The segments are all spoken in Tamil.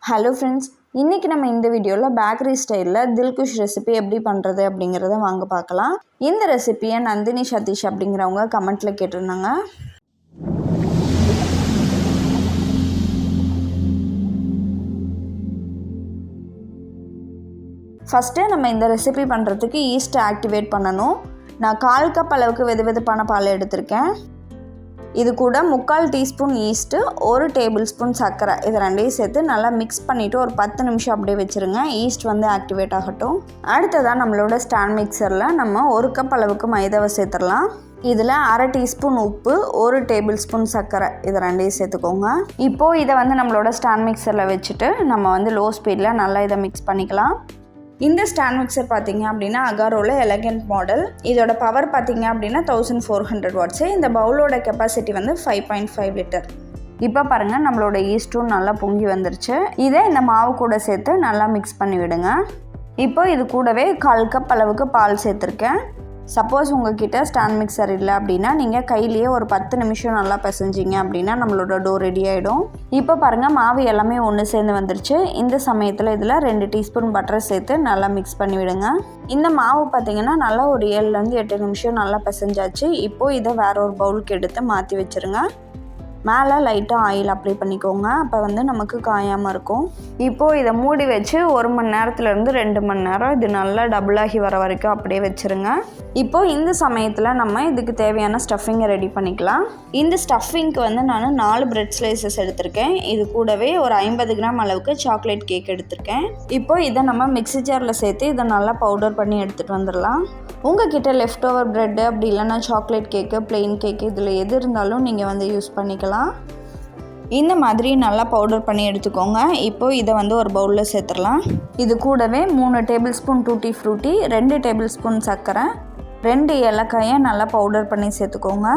ஹலோ ஃப்ரெண்ட்ஸ், இன்றைக்கி நம்ம இந்த வீடியோவில் பேக்கரி ஸ்டைலில் தில்குஷ் ரெசிபி எப்படி பண்ணுறது அப்படிங்கிறத வாங்க பார்க்கலாம். இந்த ரெசிபியை நந்தினி சதீஷ் அப்படிங்கிறவங்க கமெண்ட்டில் கேட்டிருந்தாங்க. ஃபஸ்ட்டு நம்ம இந்த ரெசிபி பண்ணுறதுக்கு ஈஸ்ட்டை ஆக்டிவேட் பண்ணணும். நான் 1/4 கப் அளவுக்கு வெதுவெதுப்பான பால் எடுத்திருக்கேன். இது கூட 3/4 டீஸ்பூன் ஈஸ்ட்டு, 1 டேபிள் ஸ்பூன் சர்க்கரை, இது ரெண்டையும் சேர்த்து நல்லா மிக்ஸ் பண்ணிவிட்டு ஒரு 10 நிமிஷம் அப்படியே வச்சுருங்க. ஈஸ்ட் ஆக்டிவேட் ஆகட்டும். அடுத்ததாக நம்மளோட ஸ்டாண்ட் மிக்சரில் நம்ம 1 கப் அளவுக்கு மைதாவை சேர்த்துடலாம். இதில் 1/2 டீஸ்பூன் உப்பு, 1 டேபிள் ஸ்பூன் சர்க்கரை, இது ரெண்டையும் சேர்த்துக்கோங்க. இப்போது இதை நம்மளோட ஸ்டாண்ட் மிக்சரில் வச்சுட்டு நம்ம லோ ஸ்பீடில் நல்லா இதை மிக்ஸ் பண்ணிக்கலாம். இந்த ஸ்டாண்ட் மிக்சர் பார்த்தீங்க அப்படின்னா அகாரோவில் எலகண்ட் மாடல். இதோட பவர் பார்த்தீங்க அப்படின்னா 1400 வாட்ஸு. இந்த பவுலோட கெப்பாசிட்டி 5.5 லிட்டர். இப்போ பாருங்கள், நம்மளோட ஈஸ்ட்டும் நல்லா பொங்கி வந்துருச்சு. இதை இந்த மாவு கூட சேர்த்து நல்லா மிக்ஸ் பண்ணி விடுங்க. இப்போ இது கூடவே 1/4 கப் அளவுக்கு பால் சேர்த்துருக்கேன். சப்போஸ் உங்ககிட்ட ஸ்டாண்ட் மிக்சர் இல்லை அப்படின்னா நீங்கள் கையிலேயே ஒரு 10 நிமிஷம் நல்லா பிசைஞ்சிங்க அப்படின்னா நம்மளோட டோ ரெடி ஆகிடும். இப்போ பாருங்கள், மாவு எல்லாமே ஒன்று சேர்ந்து வந்துருச்சு. இந்த சமயத்தில் இதில் 2 டீஸ்பூன் பட்டர் சேர்த்து நல்லா மிக்ஸ் பண்ணி விடுங்க. இந்த மாவு பார்த்திங்கன்னா நல்லா ஒரு 7லேருந்து 8 நிமிஷம் நல்லா பிசைஞ்சாச்சு. இப்போது இதை வேற ஒரு பவுலுக்கு எடுத்து மாற்றி வச்சுருங்க. மேலே லைட்டாக ஆயில் அப்ளை பண்ணிக்கோங்க, அப்போ நமக்கு காயாமல் இருக்கும். இப்போது இதை மூடி வச்சு 1 மணி நேரத்துலேருந்து 2 மணி நேரம் இது நல்லா டபுளாகி வர வரைக்கும் அப்படியே வச்சுருங்க. இப்போது இந்த சமயத்தில் நம்ம இதுக்கு தேவையான ஸ்டஃபிங்கை ரெடி பண்ணிக்கலாம். இந்த ஸ்டஃபிங்க்கு நான் 4 பிரெட் ஸ்லைசஸ் எடுத்திருக்கேன். இது கூடவே ஒரு 50 கிராம் அளவுக்கு சாக்லேட் கேக் எடுத்திருக்கேன். இப்போது இதை நம்ம மிக்ஸி ஜாரில் சேர்த்து இதை நல்லா பவுடர் பண்ணி எடுத்துகிட்டு வந்துடலாம். உங்ககிட்ட லெஃப்ட் ஓவர் ப்ரெட்டு அப்படி இல்லைன்னா சாக்லேட் கேக்கு, பிளெயின் கேக்கு, இதில் எது இருந்தாலும் நீங்கள் யூஸ் பண்ணிக்கலாம். இந்த மாதிரி நல்லா பவுடர் பண்ணி எடுத்துக்கோங்க. இப்போது இதை ஒரு பவுலில் சேர்த்துடலாம். இது கூடவே 3 table spoon tutti frutti, 2 table spoon சர்க்கரை, 2 ஏலக்காயை நல்லா பவுடர் பண்ணி சேர்த்துக்கோங்க.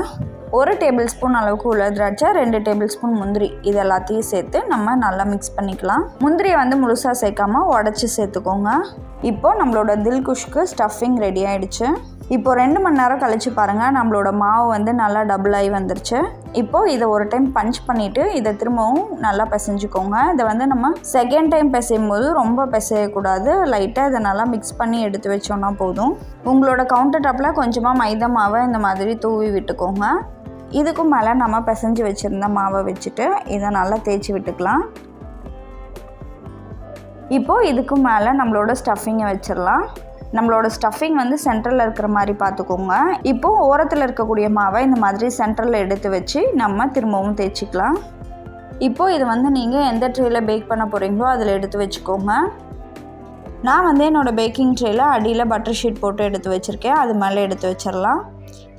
1 டேபிள் ஸ்பூன் அளவுக்கு உள்ள திராட்சை, 2 டேபிள் ஸ்பூன் முந்திரி, இது எல்லாத்தையும் சேர்த்து நம்ம நல்லா மிக்ஸ் பண்ணிக்கலாம். முந்திரியை முழுசாக சேர்க்காம உடச்சி சேர்த்துக்கோங்க. இப்போது நம்மளோட தில்குஷ்க்கு ஸ்டஃபிங் ரெடி ஆகிடுச்சு. இப்போது 2 மணி நேரம் கழித்து பாருங்கள், நம்மளோட மாவு நல்லா டபுள் ஆகி வந்துருச்சு. இப்போது இதை ஒரு டைம் பஞ்ச் பண்ணிவிட்டு இதை திரும்பவும் நல்லா பிசைஞ்சுக்கோங்க. இதை நம்ம செகண்ட் டைம் பிசையும் போது ரொம்ப பிசையக்கூடாது. லைட்டாக இதை நல்லா மிக்ஸ் பண்ணி எடுத்து வச்சோன்னா போதும். உங்களோட கவுண்டர் டாப்பில் கொஞ்சமாக மைதா மாவை இந்த மாதிரி தூவி விட்டுக்கோங்க. இதுக்கும் மேலே நம்ம பிசைஞ்சு வச்சுருந்த மாவை வச்சுட்டு இதை நல்லா தேய்ச்சி விட்டுக்கலாம். இப்போது இதுக்கு மேலே நம்மளோட ஸ்டஃபிங்கை வச்சிடலாம். நம்மளோட ஸ்டஃபிங் சென்டரில் இருக்கிற மாதிரி பார்த்துக்கோங்க. இப்போது ஓரத்தில் இருக்கக்கூடிய மாவை இந்த மாதிரி சென்டரில் எடுத்து வச்சு நம்ம திரும்பவும் தேய்ச்சிக்கலாம். இப்போது இது நீங்கள் எந்த ட்ரேயில் பேக் பண்ண போகிறீங்களோ அதில் எடுத்து வச்சுக்கோங்க. நான் என்னோடய பேக்கிங் ட்ரேயில் அடியில் பட்டர் ஷீட் போட்டு எடுத்து வச்சுருக்கேன். அது மேலே எடுத்து வச்சிடலாம்.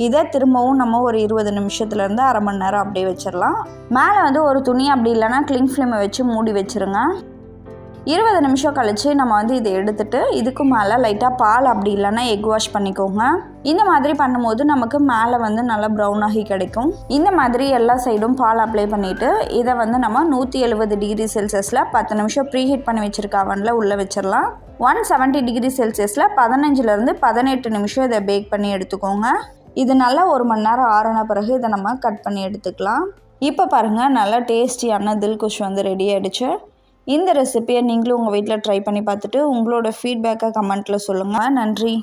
இதை திரும்பவும் நம்ம ஒரு 20 நிமிஷத்துலேருந்து அரை மணி நேரம் அப்படியே வச்சிடலாம். மேலே ஒரு துணி அப்படி இல்லைன்னா கிளிங் ஃப்ளேமை வச்சு மூடி வச்சுருங்க. 20 நிமிஷம் கழித்து நம்ம இதை எடுத்துகிட்டு இதுக்கு மேலே லைட்டாக பால் அப்படி இல்லைன்னா எக் வாஷ் பண்ணிக்கோங்க. இந்த மாதிரி பண்ணும்போது நமக்கு மேலே நல்லா ப்ரௌன் ஆகி கிடைக்கும். இந்த மாதிரி எல்லா சைடும் பால் அப்ளை பண்ணிவிட்டு இதை நம்ம 170 டிகிரி செல்சியஸில் 10 நிமிஷம் ப்ரீஹீட் பண்ணி வச்சுருக்க அவனில் உள்ளே வச்சிடலாம். 170 டிகிரி செல்சியஸில் 15லேருந்து 18 நிமிஷம் இதை பேக் பண்ணி எடுத்துக்கோங்க. இது நல்லா 1 மணி நேரம் ஆறின பிறகு இதை நம்ம கட் பண்ணி எடுத்துக்கலாம். இப்போ பாருங்கள், நல்லா டேஸ்டியான தில்குஷ் ரெடி ஆகிடுச்சு. இந்த ரெசிபியை நீங்களும் உங்கள் வீட்டில் ட்ரை பண்ணி பார்த்துட்டு உங்களோட ஃபீட்பேக்கை கமெண்ட்டில் சொல்லுங்கள். நன்றி.